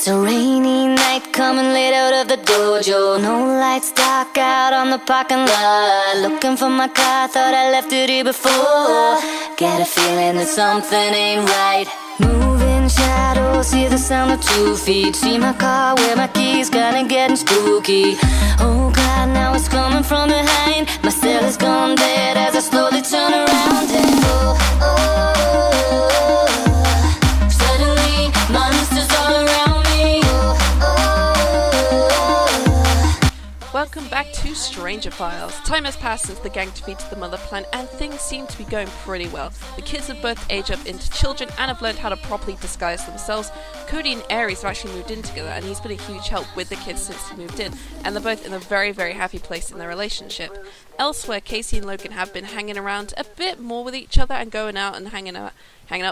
It's a rainy night coming late out of the dojo. No lights, dark out on the parking lot. Looking for my car, thought I left it here before. Got a feeling that something ain't right. Moving shadows, hear the sound of 2 feet. See my car, where my keys, kinda getting spooky. Oh God, now it's coming from behind. My cell is gone dead as I slowly turn around and go, oh, suddenly monsters all around me. Welcome back to Stranger Files. Time has passed since the gang defeated the mother plant and things seem to be going pretty well. The kids have both aged up into children and have learned how to properly disguise themselves. Cody and Aries have actually moved in together and he's been a huge help with the kids since he moved in, and they're both in a very, very happy place in their relationship. Elsewhere, Casey and Logan have been hanging around a bit more with each other and going out and hanging out,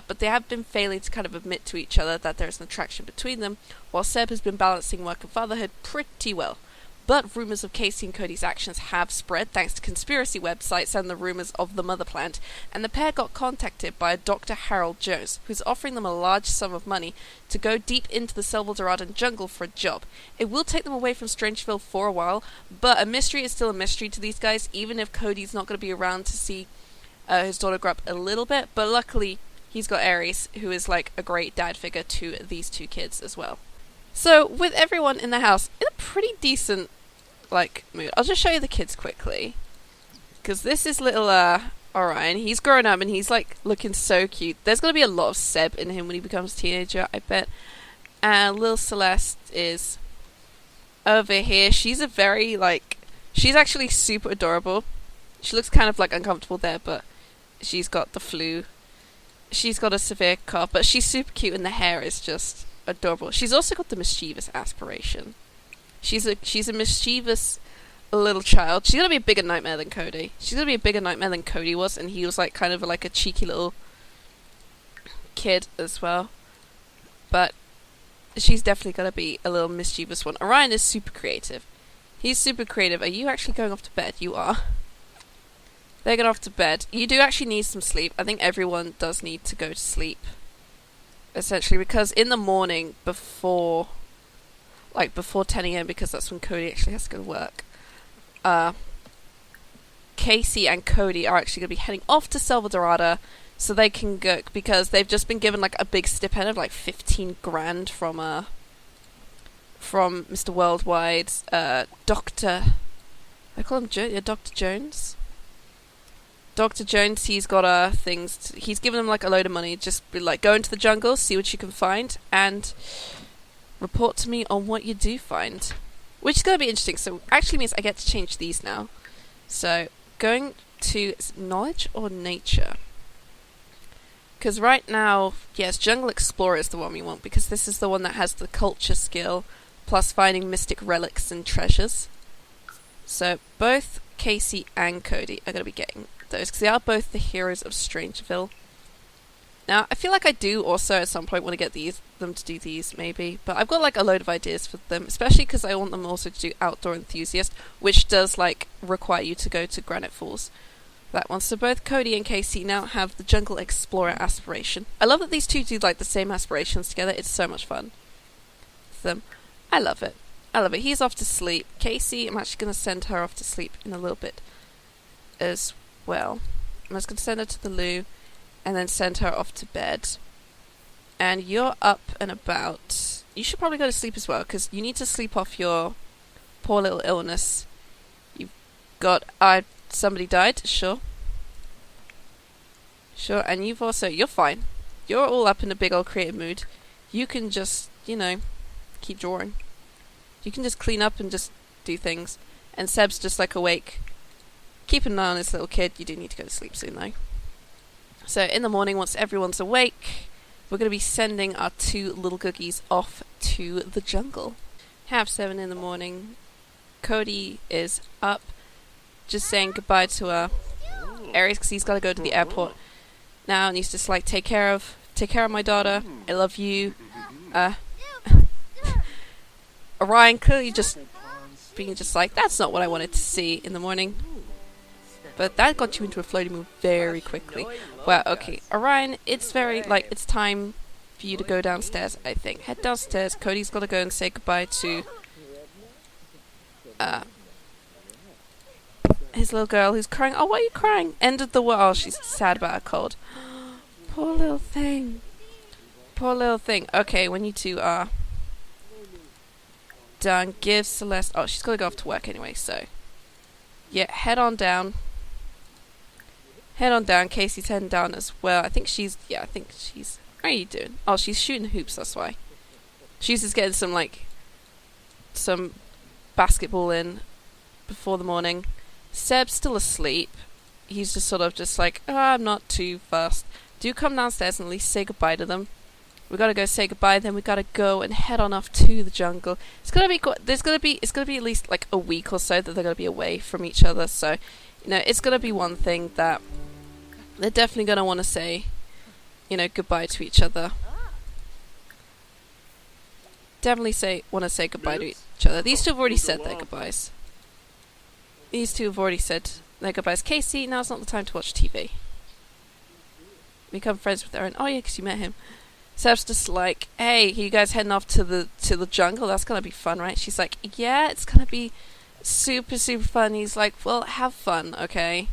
but they have been failing to kind of admit to each other that there is an attraction between them, while Seb has been balancing work and fatherhood pretty well. But rumours of Casey and Cody's actions have spread thanks to conspiracy websites and the rumours of the mother plant, and the pair got contacted by a Dr. Harold Jones, who's offering them a large sum of money to go deep into the Selvadoradan jungle for a job. It will take them away from Strangeville for a while, but a mystery is still a mystery to these guys, even if Cody's not going to be around to see his daughter grow up a little bit, but luckily he's got Aries, who is like a great dad figure to these two kids as well. So, with everyone in the house in a pretty decent, mood. I'll just show you the kids quickly. Because this is little, Orion. He's grown up and he's, looking so cute. There's going to be a lot of Seb in him when he becomes a teenager, I bet. And little Celeste is over here. She's a very, she's actually super adorable. She looks kind of, uncomfortable there, but she's got the flu. She's got a severe cough, but she's super cute and the hair is just adorable. She's also got the mischievous aspiration. She's a mischievous little child. She's gonna be a bigger nightmare than Cody. She's gonna be a bigger nightmare than Cody was, and he was kind of a cheeky little kid as well. But she's definitely gonna be a little mischievous one. Orion is super creative. He's super creative. Are you actually going off to bed? You are. They're going off to bed. You do actually need some sleep. I think everyone does need to go to sleep. Essentially, because in the morning before 10 a.m, because that's when Cody actually has to go to work, Casey and Cody are actually going to be heading off to Selvadoradan so they can go, because they've just been given a big stipend of 15 grand from Mr. Worldwide's Dr. I call him Dr. Jones. Dr. Jones, he's got he's given them a load of money, just be go into the jungle, see what you can find, and report to me on what you do find. Which is going to be interesting, so actually means I get to change these now. So, going to knowledge or nature? Because right now, yes, Jungle Explorer is the one we want, because this is the one that has the culture skill, plus finding mystic relics and treasures. So, both Casey and Cody are going to be getting those, because they are both the heroes of Strangeville. Now, I feel like I do also at some point want to get them to do these, maybe. But I've got a load of ideas for them, especially because I want them also to do Outdoor Enthusiast, which does require you to go to Granite Falls. That one. So both Cody and Casey now have the Jungle Explorer aspiration. I love that these two do the same aspirations together. It's so much fun. I love it. He's off to sleep. Casey, I'm actually going to send her off to sleep in a little bit as well. I'm just going to send her to the loo and then send her off to bed. And you're up and about. You should probably go to sleep as well, because you need to sleep off your poor little illness. You've got... somebody died? Sure, and you're fine. You're all up in a big old creative mood. You can just, keep drawing. You can just clean up and just do things. And Seb's just awake. Keep an eye on this little kid. You do need to go to sleep soon, though. So in the morning, once everyone's awake, we're going to be sending our two little cookies off to the jungle. 7:30 in the morning. Cody is up, just saying goodbye to Aries, because he's got to go to the airport now, and he's just take care of my daughter. I love you. Orion clearly just being that's not what I wanted to see in the morning. But that got you into a floaty mood very quickly. Well, okay, Orion, it's very, it's time for you to go downstairs, I think. Head downstairs. Cody's got to go and say goodbye to his little girl who's crying. Oh, why are you crying? End of the world. Oh, she's sad about her cold. Poor little thing. Poor little thing. Okay, when you two are done, give Celeste... Oh, she's got to go off to work anyway, so... Yeah, head on down. Head on down. Casey's heading down as well. I think she's... Yeah, I think she's... What are you doing? Oh, she's shooting hoops, that's why. She's just getting some, like... Some basketball in before the morning. Seb's still asleep. He's just sort of just like, oh, I'm not too fast. Do come downstairs and at least say goodbye to them. We gotta go say goodbye, then we gotta go and head on off to the jungle. It's gonna be it's gonna be at least like a week or so that they're gonna be away from each other. So, you know, it's gonna be one thing that they're definitely gonna want to say, you know, goodbye to each other. Definitely want to say goodbye to each other. These two have already said their goodbyes. These two have already said their goodbyes. Casey, now's not the time to watch TV. Become friends with Aaron. Oh yeah, because you met him. Seb's just like, hey, you guys heading off to the jungle? That's gonna be fun, right? She's like, yeah, it's gonna be super, super fun. He's like, well, have fun, okay?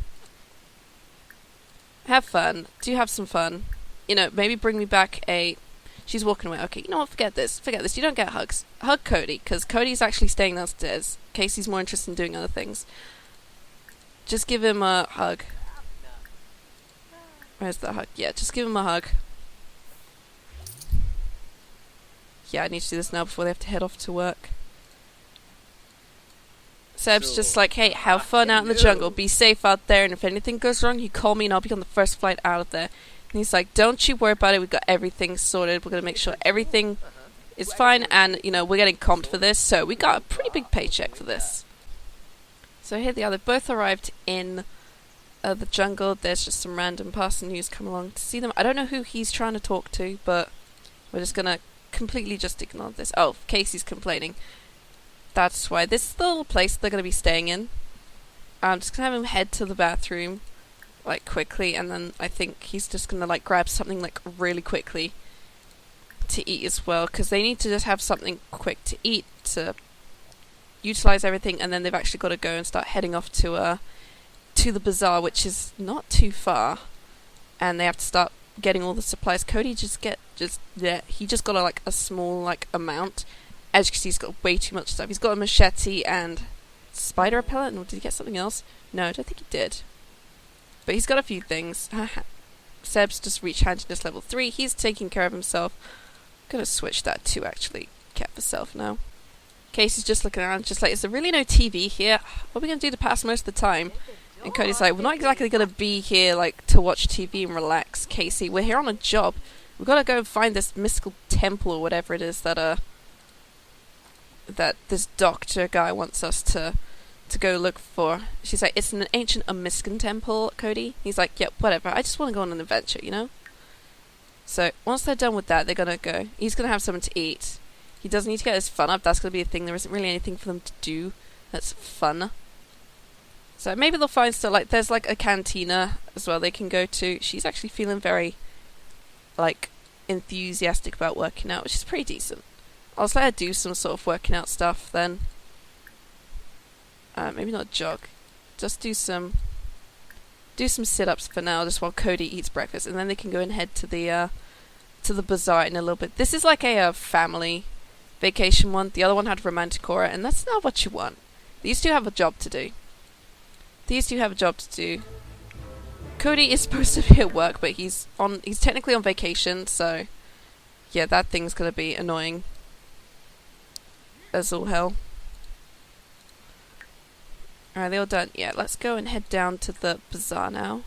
Have fun. Do have some fun. You know, maybe bring me back a... She's walking away. Okay, you know what? Forget this. Forget this. You don't get hugs. Hug Cody, because Cody's actually staying downstairs. Casey's more interested in doing other things. Just give him a hug. Where's the hug? Yeah, just give him a hug. Yeah, I need to do this now before they have to head off to work. Seb's just like, hey, have fun out in the jungle. Be safe out there, and if anything goes wrong, you call me and I'll be on the first flight out of there. And he's like, don't you worry about it. We've got everything sorted. We're going to make sure everything is fine, and, you know, we're getting comped for this, so we got a pretty big paycheck for this. So here they are. They both arrived in the jungle. There's just some random person who's come along to see them. I don't know who he's trying to talk to, but we're just going to completely just ignore this. Oh, Casey's complaining. That's why. This is the little place they're going to be staying in. I'm just going to have him head to the bathroom, like, quickly, and then I think he's just going to, like, grab something, like, really quickly to eat as well, because they need to just have something quick to eat to utilize everything, and then they've actually got to go and start heading off to the bazaar, which is not too far, and they have to start getting all the supplies. Cody he just got like a small like amount, as you can see he's got way too much stuff. He's got a machete and spider repellent, or did he get something else? No, I don't think he did, but he's got a few things. Seb's just reached handiness level 3. He's taking care of himself. I'm gonna switch that to actually care for self now. Casey's just looking around, just like, is there really no TV here? What are we gonna do to pass most of the time? And Cody's like, we're not exactly going to be here, like, to watch TV and relax, Casey. We're here on a job. We've got to go and find this mystical temple or whatever it is that this doctor guy wants us to go look for. She's like, it's an ancient Amiscan temple, Cody. He's like, yep, whatever. I just want to go on an adventure, you know? So, once they're done with that, they're going to go. He's going to have something to eat. He does need to get his fun up. That's going to be a thing. There isn't really anything for them to do that's fun. So maybe they'll find stuff, like, there's like a cantina as well they can go to. She's actually feeling very, like, enthusiastic about working out, which is pretty decent. I'll just let her do some sort of working out stuff then. Maybe not jog. Just do some sit-ups for now, just while Cody eats breakfast, and then they can go and head to the bazaar in a little bit. This is like a family vacation one. The other one had romantic aura, and that's not what you want. These two have a job to do. Cody is supposed to be at work, but he's technically on vacation, so yeah, that thing's gonna be annoying as all hell. Alright, they're all done. Yeah, let's go and head down to the bazaar now.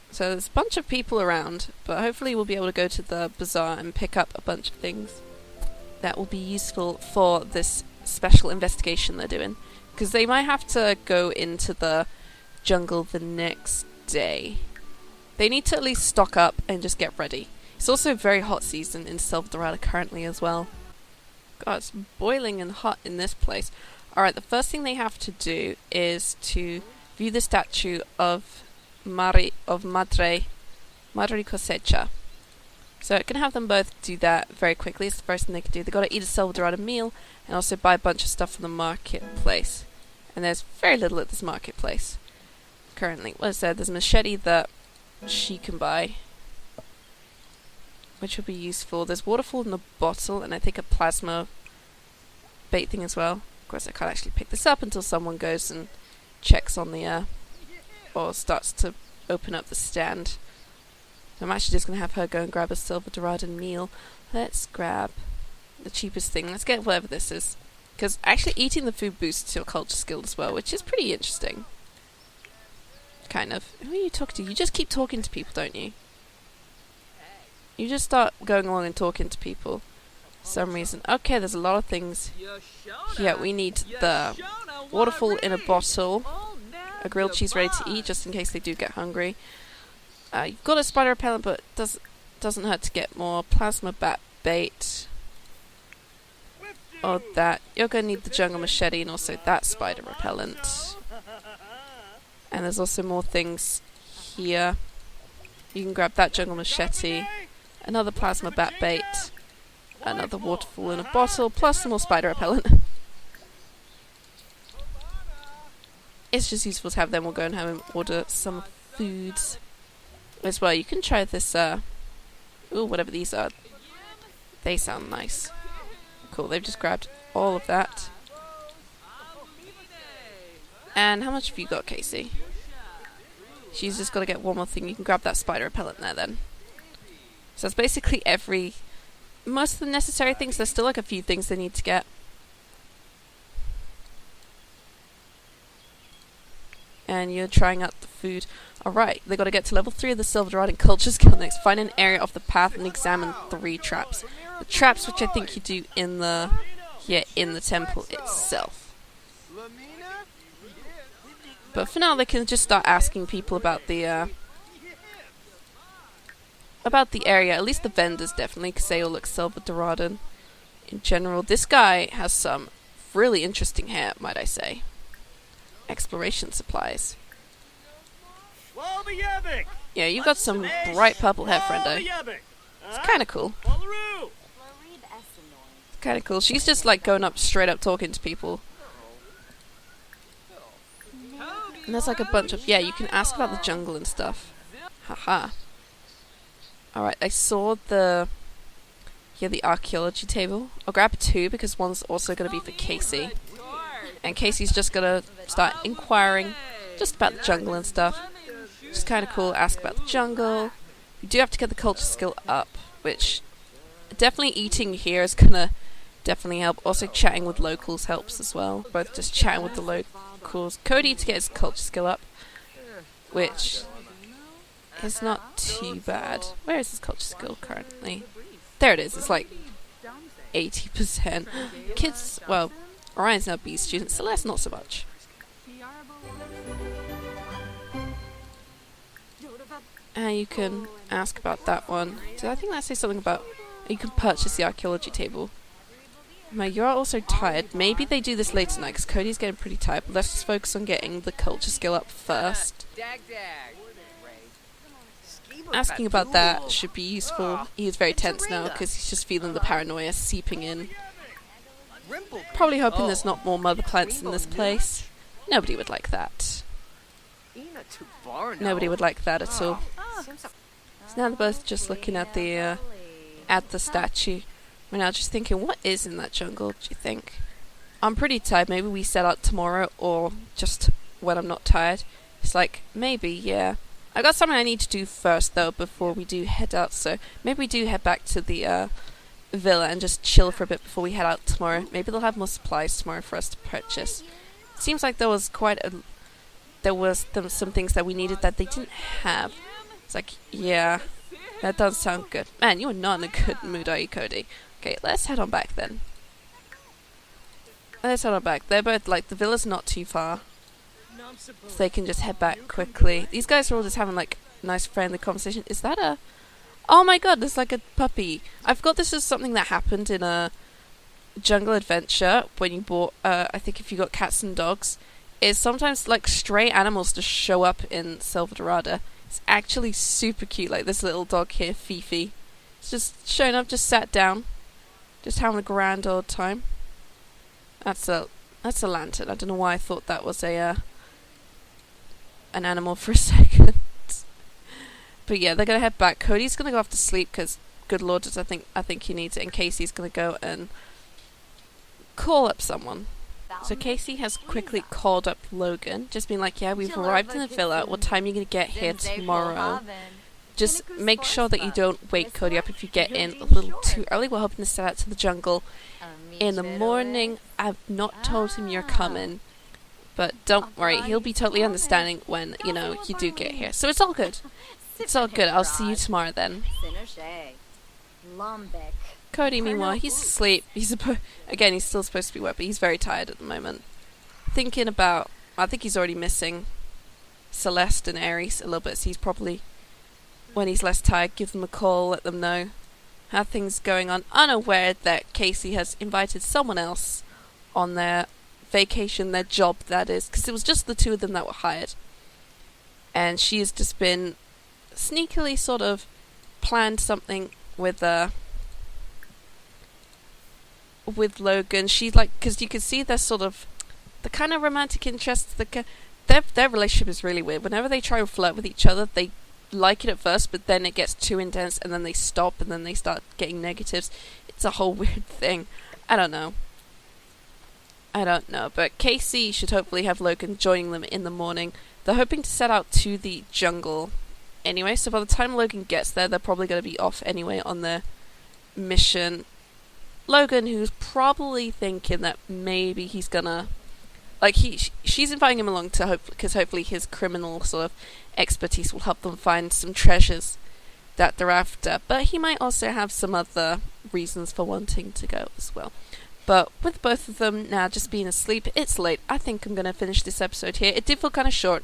So there's a bunch of people around, but hopefully we'll be able to go to the bazaar and pick up a bunch of things that will be useful for this special investigation they're doing. Because they might have to go into the jungle the next day. They need to at least stock up and just get ready. It's also a very hot season in Selvadoradan currently as well. God, it's boiling and hot in this place. Alright, the first thing they have to do is to view the statue of Madre Madre cosecha. So it can have them both do that very quickly. It's the first thing they can do. They've got to eat a Selvadoradan meal and also buy a bunch of stuff from the marketplace. And there's very little at this marketplace currently. What is there? There's a machete that she can buy, which will be useful. There's waterfall in the bottle and I think a plasma bait thing as well. Of course I can't actually pick this up until someone goes and checks on the or starts to open up the stand. I'm actually just going to have her go and grab a Selvadoradan meal. Let's grab the cheapest thing. Let's get whatever this is. Because actually eating the food boosts your culture skill as well, which is pretty interesting. Kind of. Who are you talking to? You just keep talking to people, don't you? You just start going along and talking to people. For some reason. Okay, there's a lot of things. Yeah, we need the waterfall in a bottle. A grilled cheese ready to eat, just in case they do get hungry. You've got a spider repellent, but doesn't hurt to get more. Plasma bat bait. Or that. You're going to need the jungle machete and also that spider repellent. And there's also more things here. You can grab that jungle machete. Another plasma bat bait. Another waterfall in a bottle, plus some more spider repellent. It's just useful to have them. We'll go and have him order some foods as well. You can try this, ooh, whatever these are. They sound nice. Cool, they've just grabbed all of that. And how much have you got, Casey? She's just got to get one more thing. You can grab that spider repellent there then. So that's basically most of the necessary things. There's still like a few things they need to get. And you're trying out the food. Alright, they got to get to level 3 of the Selvadoradan culture skill next. Find an area of the path and examine 3 traps. The traps, which I think you do in the temple itself. But for now, they can just start asking people about the area. At least the vendors, definitely, because they all look Selvadoradan in general. This guy has some really interesting hair, might I say. Exploration supplies. Yeah, you've got some bright purple hair, friendo. It's kind of cool. It's kind of cool. She's just like going up, straight up talking to people. And there's like a bunch of, you can ask about the jungle and stuff. Haha. Alright, I saw the archaeology table. I'll grab 2 because one's also going to be for Casey. And Casey's just going to start inquiring just about the jungle and stuff. Which is kind of cool. Ask about the jungle. You do have to get the culture skill up, which definitely eating here is going to definitely help. Also chatting with locals helps as well. Both just chatting with the locals. Cody to get his culture skill up, which is not too bad. Where is his culture skill currently? There it is. It's like 80%. Kids, well, Orion's now B student, Celeste not so much. And you can ask about that one. Did I think that say something about you can purchase the archaeology table? You're also tired. Maybe they do this later tonight because Cody's getting pretty tired. But let's just focus on getting the culture skill up first. Asking about that should be useful. He is very tense now because he's just feeling the paranoia seeping in. Probably hoping there's not more mother plants in this place. Nobody would like that. Nobody would like that at all. So now they're both just looking at the statue. We're now just thinking, what is in that jungle, do you think? I'm pretty tired. Maybe we set out tomorrow or just when I'm not tired. It's like, maybe, yeah. I got something I need to do first, though, before we do head out. So maybe we do head back to the villa and just chill for a bit before we head out tomorrow. Maybe they'll have more supplies tomorrow for us to purchase. It seems like there was some things that we needed that they didn't have. It's like, yeah, that does sound good. Man, you are not in a good mood, are you, Cody? Okay, let's head on back then. Let's head on back. They're both, like, the villa's not too far. So they can just head back quickly. These guys are all just having, like, nice friendly conversation. Is that a... Oh my god, there's like a puppy. I forgot this is something that happened in a jungle adventure when you bought, I think if you got cats and dogs, is sometimes like stray animals just show up in Selvadoradan. It's actually super cute. Like this little dog here, Fifi. It's just showing up, just sat down, just having a grand old time. That's a lantern. I don't know why I thought that was a an animal for a second. But yeah, they're gonna head back. Cody's gonna go off to sleep because, good lord, I think he needs it. And Casey's gonna go and call up someone. So Casey has quickly called up Logan, just being like, yeah, we've arrived in the villa. What time are you going to get here tomorrow? Just make sure that you don't wake Cody up if you get in a little too early. We're hoping to set out to the jungle in the morning. I've not told him you're coming, but don't worry, he'll be totally understanding when, you know, you do get here. So it's all good. It's all good. I'll see you tomorrow then. Cody, meanwhile, he's asleep. He's still supposed to be wet, but he's very tired at the moment. Thinking about, I think he's already missing Celeste and Aries a little bit, so he's probably, when he's less tired, give them a call, let them know how things are going on, unaware that Casey has invited someone else on their vacation, their job, that is, because it was just the two of them that were hired. And she has just been sneakily sort of planned something with Logan. She's like, because you can see their sort of the kind of romantic interest. Their relationship is really weird. Whenever they try and flirt with each other, they like it at first, but then it gets too intense, and then they stop, and then they start getting negatives. It's a whole weird thing. I don't know. But Casey should hopefully have Logan joining them in the morning. They're hoping to set out to the jungle anyway, so by the time Logan gets there, they're probably going to be off anyway on their mission. Logan, who's probably thinking that maybe he's gonna, like, she's inviting him along to because hopefully his criminal sort of expertise will help them find some treasures that they're after. But he might also have some other reasons for wanting to go as well. But with both of them now just being asleep, it's late. I think I'm gonna finish this episode here. It did feel kind of short,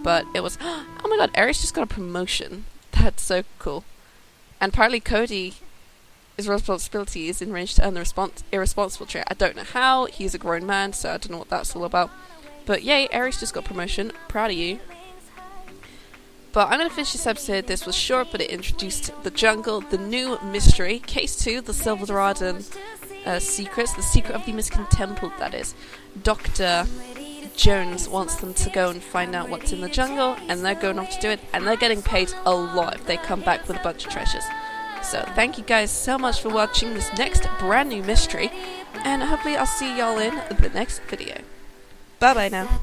but it was. Oh my god, Aries just got a promotion. That's so cool. And partly Cody, his responsibility is in range to earn the irresponsible trait. I don't know how. He's a grown man, so I don't know what that's all about. But yay, Aries just got promotion. Proud of you. But I'm going to finish this episode. This was short, but it introduced the jungle, the new mystery, Case 2, the Selvadoradan secrets, the secret of the Miskin Temple, that is. Dr. Jones wants them to go and find out what's in the jungle, and they're going off to do it, and they're getting paid a lot if they come back with a bunch of treasures. So thank you guys so much for watching this next brand new mystery, and hopefully I'll see y'all in the next video. Bye bye now.